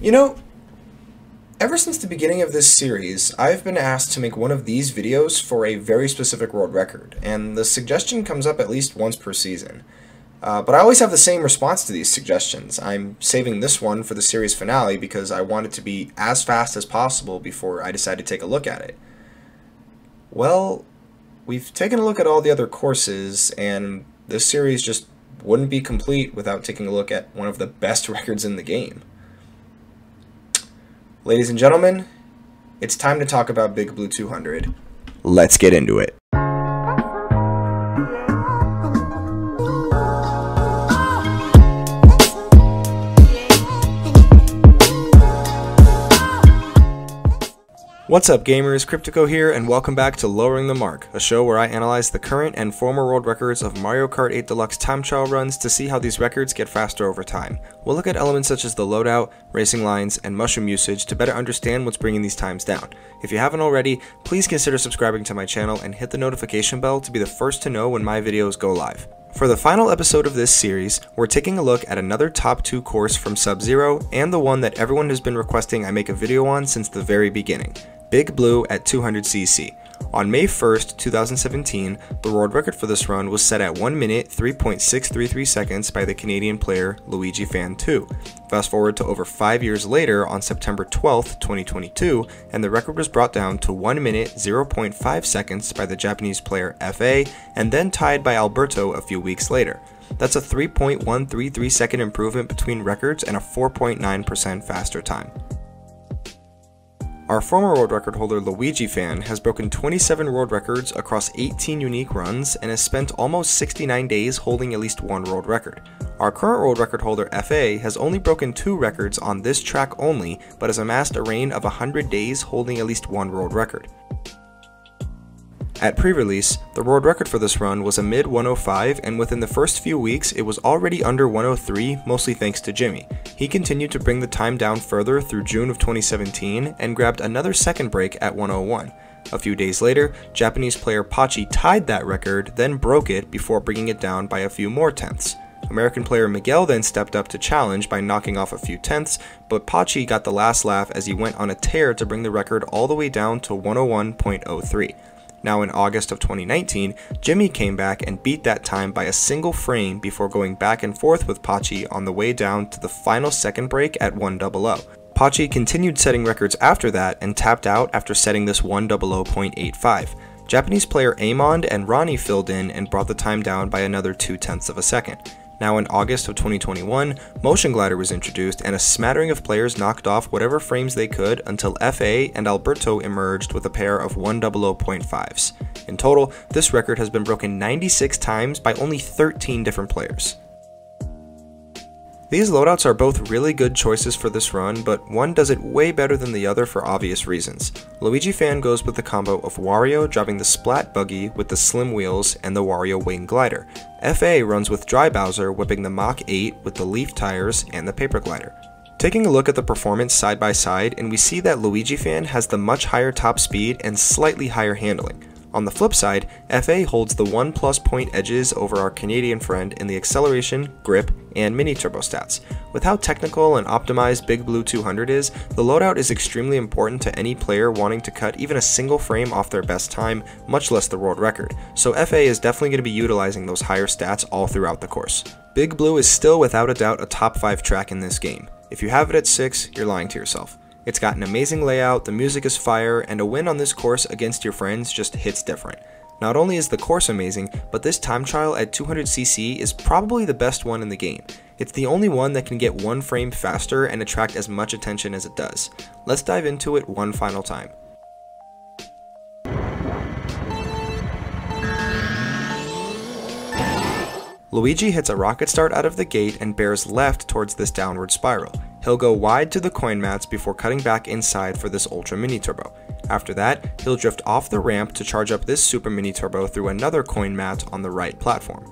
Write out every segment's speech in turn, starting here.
You know, ever since the beginning of this series, I've been asked to make one of these videos for a very specific world record, and the suggestion comes up at least once per season. But I always have the same response to these suggestions. I'm saving this one for the series finale because I want it to be as fast as possible before I decide to take a look at it. Well, we've taken a look at all the other courses, and this series just wouldn't be complete without taking a look at one of the best records in the game. Ladies and gentlemen, it's time to talk about Big Blue 200. Let's get into it. What's up gamers, Cryptico here, and welcome back to Lowering the Mark, a show where I analyze the current and former world records of Mario Kart 8 Deluxe time trial runs to see how these records get faster over time. We'll look at elements such as the loadout, racing lines, and mushroom usage to better understand what's bringing these times down. If you haven't already, please consider subscribing to my channel and hit the notification bell to be the first to know when my videos go live. For the final episode of this series, we're taking a look at another top 2 course from Sub-Zero and the one that everyone has been requesting I make a video on since the very beginning. Big Blue at 200cc. On May 1st, 2017, the world record for this run was set at 1 minute 3.633 seconds by the Canadian player Luigi Fan 2. Fast forward to over 5 years later on September 12th, 2022, and the record was brought down to 1 minute 0.5 seconds by the Japanese player FA, and then tied by Alberto a few weeks later. That's a 3.133 second improvement between records and a 4.9% faster time. Our former world record holder Luigi Fan has broken 27 world records across 18 unique runs and has spent almost 69 days holding at least one world record. Our current world record holder FA has only broken 2 records on this track only, but has amassed a reign of 100 days holding at least one world record. At pre-release, the world record for this run was a mid 105, and within the first few weeks it was already under 103, mostly thanks to Jimmy. He continued to bring the time down further through June of 2017 and grabbed another second break at 101. A few days later, Japanese player Pachi tied that record, then broke it before bringing it down by a few more tenths. American player Miguel then stepped up to challenge by knocking off a few tenths, but Pachi got the last laugh as he went on a tear to bring the record all the way down to 101.03. Now in August of 2019, Jimmy came back and beat that time by a single frame before going back and forth with Pachi on the way down to the final second break at 100. Pachi continued setting records after that and tapped out after setting this 100.85. Japanese player Amond and Ronnie filled in and brought the time down by another 0.2 of a second. Now in August of 2021, Motion Glider was introduced and a smattering of players knocked off whatever frames they could until FA and Alberto emerged with a pair of 100.5s. In total, this record has been broken 96 times by only 13 different players. These loadouts are both really good choices for this run, but one does it way better than the other for obvious reasons. Luigi Fan goes with the combo of Wario driving the Splat Buggy with the slim wheels and the Wario Wing Glider. FA runs with Dry Bowser whipping the Mach 8 with the Leaf Tires and the Paper Glider. Taking a look at the performance side by side, and we see that Luigi Fan has the much higher top speed and slightly higher handling. On the flip side, FA holds the 1+ point edges over our Canadian friend in the acceleration, grip, and mini turbo stats. With how technical and optimized Big Blue 200 is, the loadout is extremely important to any player wanting to cut even a single frame off their best time, much less the world record, so FA is definitely going to be utilizing those higher stats all throughout the course. Big Blue is still without a doubt a top 5 track in this game. If you have it at 6, you're lying to yourself. It's got an amazing layout, the music is fire, and a win on this course against your friends just hits different. Not only is the course amazing, but this time trial at 200cc is probably the best one in the game. It's the only one that can get one frame faster and attract as much attention as it does. Let's dive into it one final time. Luigi hits a rocket start out of the gate and bears left towards this downward spiral. He'll go wide to the coin mats before cutting back inside for this Ultra Mini Turbo. After that, he'll drift off the ramp to charge up this Super Mini Turbo through another coin mat on the right platform.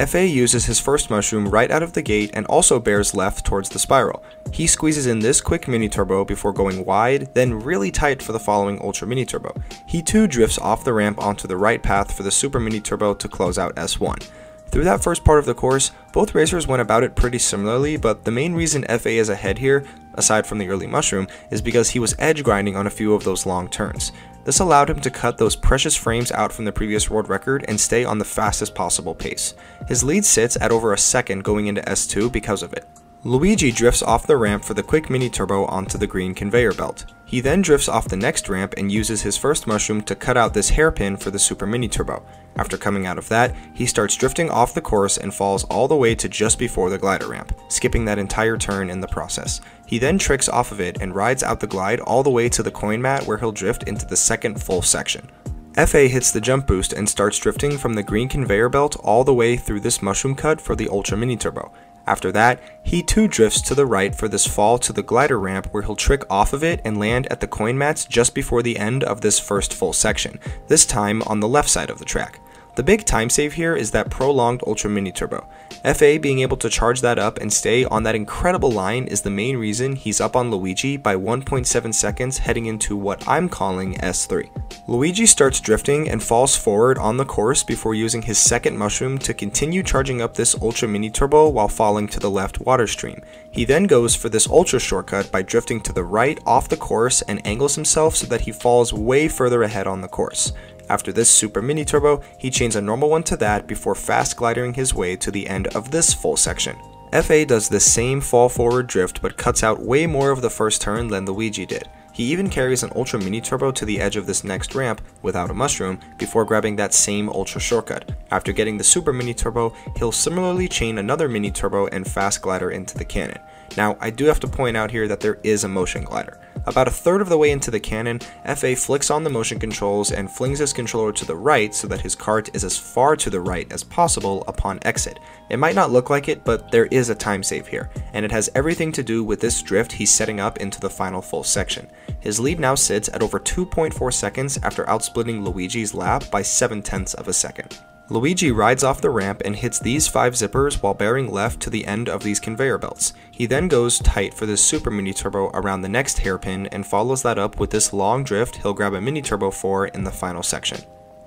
FA uses his first mushroom right out of the gate and also bears left towards the spiral. He squeezes in this quick Mini Turbo before going wide, then really tight for the following Ultra Mini Turbo. He too drifts off the ramp onto the right path for the Super Mini Turbo to close out S1. Through that first part of the course, both racers went about it pretty similarly, but the main reason FA is ahead here, aside from the early mushroom, is because he was edge grinding on a few of those long turns. This allowed him to cut those precious frames out from the previous world record and stay on the fastest possible pace. His lead sits at over a second going into S2 because of it. Luigi drifts off the ramp for the quick mini turbo onto the green conveyor belt. He then drifts off the next ramp and uses his first mushroom to cut out this hairpin for the super mini turbo. After coming out of that, he starts drifting off the course and falls all the way to just before the glider ramp, skipping that entire turn in the process. He then tricks off of it and rides out the glide all the way to the coin mat where he'll drift into the second full section. FA hits the jump boost and starts drifting from the green conveyor belt all the way through this mushroom cut for the ultra mini turbo. After that, he too drifts to the right for this fall to the glider ramp where he'll trick off of it and land at the coin mats just before the end of this first full section, this time on the left side of the track. The big time save here is that prolonged ultra mini turbo. FA being able to charge that up and stay on that incredible line is the main reason he's up on Luigi by 1.7 seconds heading into what I'm calling S3. Luigi starts drifting and falls forward on the course before using his second mushroom to continue charging up this ultra mini turbo while falling to the left water stream. He then goes for this ultra shortcut by drifting to the right off the course and angles himself so that he falls way further ahead on the course. After this super mini turbo, he chains a normal one to that before fast gliding his way to the end of this full section. FA does the same fall forward drift but cuts out way more of the first turn than Luigi did. He even carries an ultra mini turbo to the edge of this next ramp without a mushroom before grabbing that same ultra shortcut. After getting the super mini turbo, he'll similarly chain another mini turbo and fast glider into the cannon. Now, I do have to point out here that there is a motion glider. About a third of the way into the cannon, FA flicks on the motion controls and flings his controller to the right so that his cart is as far to the right as possible upon exit. It might not look like it, but there is a time save here, and it has everything to do with this drift he's setting up into the final full section. His lead now sits at over 2.4 seconds after outsplitting Luigi's lap by 7/10 of a second. Luigi rides off the ramp and hits these 5 zippers while bearing left to the end of these conveyor belts. He then goes tight for this super mini turbo around the next hairpin and follows that up with this long drift he'll grab a mini turbo for in the final section.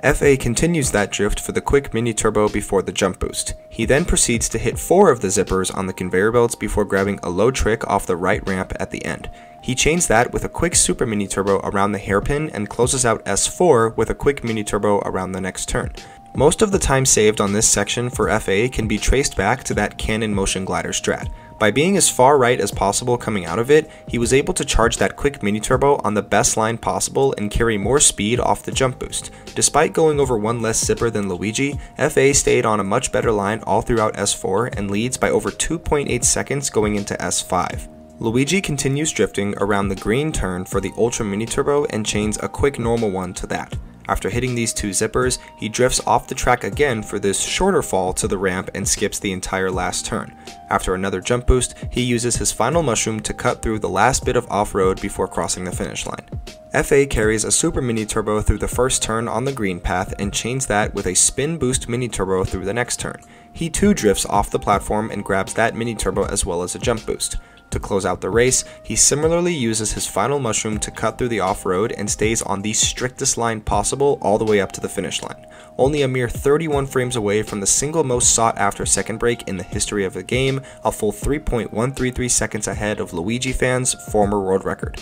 FA continues that drift for the quick mini turbo before the jump boost. He then proceeds to hit 4 of the zippers on the conveyor belts before grabbing a low trick off the right ramp at the end. He chains that with a quick super mini turbo around the hairpin and closes out S4 with a quick mini turbo around the next turn. Most of the time saved on this section for FA can be traced back to that cannon motion glider strat. By being as far right as possible coming out of it, he was able to charge that quick mini turbo on the best line possible and carry more speed off the jump boost. Despite going over 1 less zipper than Luigi, FA stayed on a much better line all throughout S4 and leads by over 2.8 seconds going into S5. Luigi continues drifting around the green turn for the ultra mini turbo and chains a quick normal one to that. After hitting these 2 zippers, he drifts off the track again for this shorter fall to the ramp and skips the entire last turn. After another jump boost, he uses his final mushroom to cut through the last bit of off-road before crossing the finish line. FA carries a super mini turbo through the first turn on the green path and chains that with a spin boost mini turbo through the next turn. He too drifts off the platform and grabs that mini turbo as well as a jump boost. To close out the race, he similarly uses his final mushroom to cut through the off-road and stays on the strictest line possible all the way up to the finish line, only a mere 31 frames away from the single most sought after second break in the history of the game, a full 3.133 seconds ahead of Luigi fans' former world record.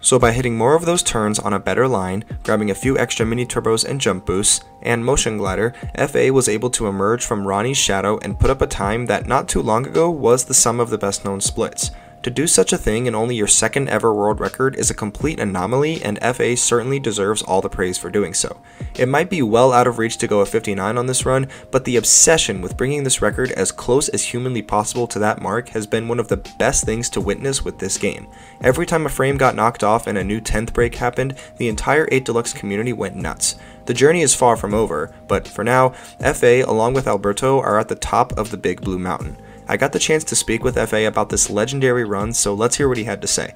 So by hitting more of those turns on a better line, grabbing a few extra mini turbos and jump boosts, and motion glider, FA was able to emerge from Ronnie's shadow and put up a time that not too long ago was the sum of the best known splits. To do such a thing in only your second ever world record is a complete anomaly, and FA certainly deserves all the praise for doing so. It might be well out of reach to go a 59 on this run, but the obsession with bringing this record as close as humanly possible to that mark has been one of the best things to witness with this game. Every time a frame got knocked off and a new 10th break happened, the entire 8 Deluxe community went nuts. The journey is far from over, but for now, FA along with Alberto are at the top of the Big Blue Mountain. I got the chance to speak with FA about this legendary run, so let's hear what he had to say.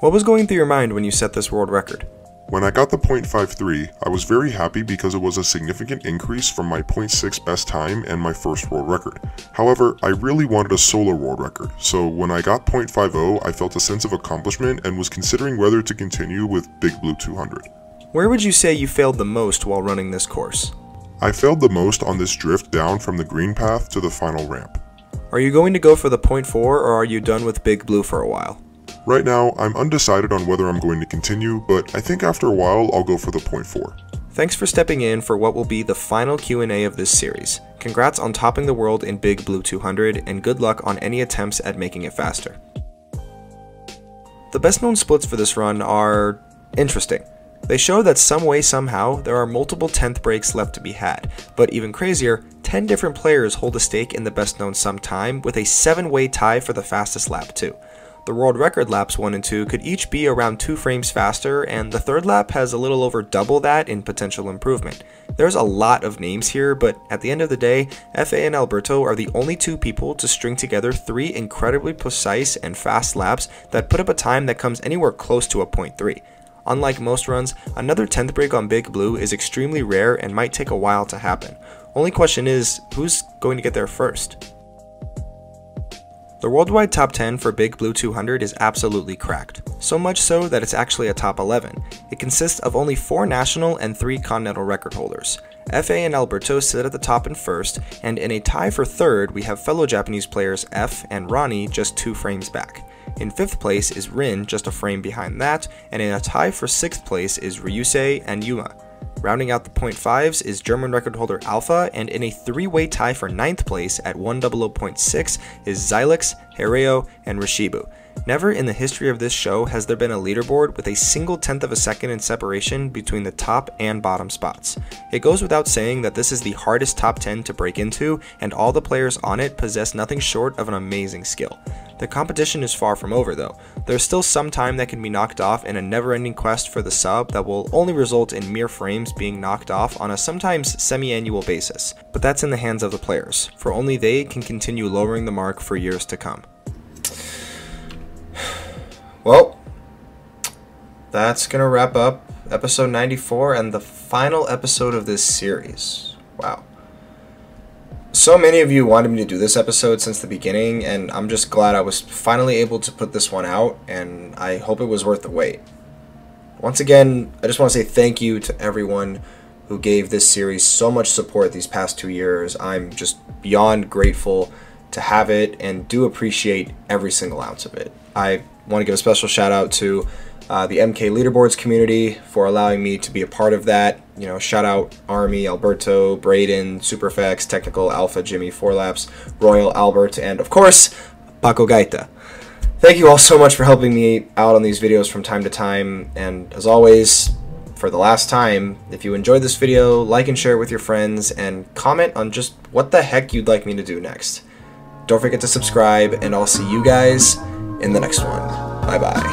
What was going through your mind when you set this world record? When I got the .53, I was very happy because it was a significant increase from my .6 best time and my first world record. However, I really wanted a solo world record, so when I got .50, I felt a sense of accomplishment and was considering whether to continue with Big Blue 200. Where would you say you failed the most while running this course? I failed the most on this drift down from the green path to the final ramp. Are you going to go for the 0.4 or are you done with Big Blue for a while? Right now, I'm undecided on whether I'm going to continue, but I think after a while I'll go for the 0.4. Thanks for stepping in for what will be the final Q&A of this series. Congrats on topping the world in Big Blue 200, and good luck on any attempts at making it faster. The best known splits for this run are interesting. They show that some way somehow there are multiple 10th breaks left to be had, but even crazier, 10 different players hold a stake in the best known sum time with a 7-way tie for the fastest lap too. The world record laps 1 and 2 could each be around 2 frames faster, and the third lap has a little over double that in potential improvement. There's a lot of names here, but at the end of the day, FA and Alberto are the only 2 people to string together 3 incredibly precise and fast laps that put up a time that comes anywhere close to a 0.3. Unlike most runs, another 10th break on Big Blue is extremely rare and might take a while to happen. Only question is, who's going to get there first? The worldwide top 10 for Big Blue 200 is absolutely cracked, so much so that it's actually a top 11. It consists of only 4 national and 3 continental record holders. FA and Alberto sit at the top and first, and in a tie for third we have fellow Japanese players F and Ronnie just 2 frames back. In 5th place is Rin just a frame behind that, and in a tie for 6th place is Ryusei and Yuma. Rounding out the 0.5s is German record holder Alpha, and in a 3-way tie for 9th place at 100.6 is Xylix, Hereo, and Rishibu. Never in the history of this show has there been a leaderboard with a single 10th of a second in separation between the top and bottom spots. It goes without saying that this is the hardest top 10 to break into, and all the players on it possess nothing short of an amazing skill. The competition is far from over though. There's still some time that can be knocked off in a never-ending quest for the sub that will only result in mere frames being knocked off on a sometimes semi-annual basis. But that's in the hands of the players, for only they can continue lowering the mark for years to come. Well, that's gonna wrap up episode 94 and the final episode of this series. Wow. So many of you wanted me to do this episode since the beginning, and I'm just glad I was finally able to put this one out, and I hope it was worth the wait. Once again, I just want to say thank you to everyone who gave this series so much support these past 2 years. I'm just beyond grateful to have it and do appreciate every single ounce of it. I want to give a special shout out to the MK Leaderboards community for allowing me to be a part of that. You know, shout out Army, Alberto, Braden, Superfax, Technical, Alpha, Jimmy, 4Laps, Royal, Albert, and of course, Paco Gaita. Thank you all so much for helping me out on these videos from time to time, and as always, for the last time, if you enjoyed this video, like and share it with your friends, and comment on just what the heck you'd like me to do next. Don't forget to subscribe, and I'll see you guys in the next one. Bye-bye.